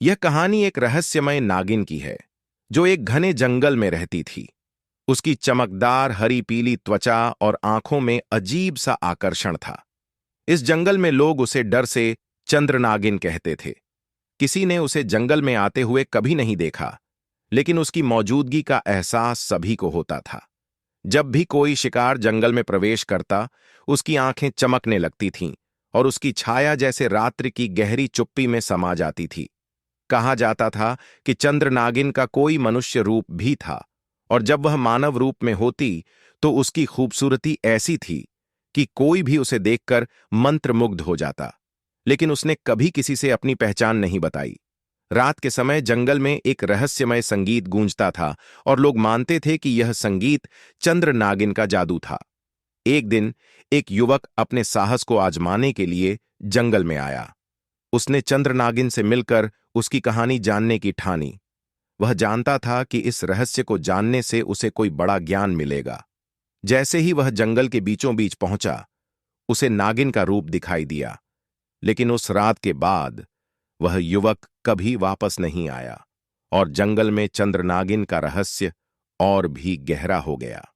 यह कहानी एक रहस्यमय नागिन की है जो एक घने जंगल में रहती थी। उसकी चमकदार हरी पीली त्वचा और आंखों में अजीब सा आकर्षण था। इस जंगल में लोग उसे डर से चंद्र नागिन कहते थे। किसी ने उसे जंगल में आते हुए कभी नहीं देखा, लेकिन उसकी मौजूदगी का एहसास सभी को होता था। जब भी कोई शिकार जंगल में प्रवेश करता, उसकी आंखें चमकने लगती थीं और उसकी छाया जैसे रात्रि की गहरी चुप्पी में समा जाती थी। कहा जाता था कि चंद्र नागिन का कोई मनुष्य रूप भी था, और जब वह मानव रूप में होती तो उसकी खूबसूरती ऐसी थी कि कोई भी उसे देखकर मंत्रमुग्ध हो जाता। लेकिन उसने कभी किसी से अपनी पहचान नहीं बताई। रात के समय जंगल में एक रहस्यमय संगीत गूंजता था और लोग मानते थे कि यह संगीत चंद्र नागिन का जादू था। एक दिन एक युवक अपने साहस को आजमाने के लिए जंगल में आया। उसने चंद्र नागिन से मिलकर उसकी कहानी जानने की ठानी। वह जानता था कि इस रहस्य को जानने से उसे कोई बड़ा ज्ञान मिलेगा। जैसे ही वह जंगल के बीचों बीच पहुंचा, उसे नागिन का रूप दिखाई दिया। लेकिन उस रात के बाद वह युवक कभी वापस नहीं आया और जंगल में चंद्र नागिन का रहस्य और भी गहरा हो गया।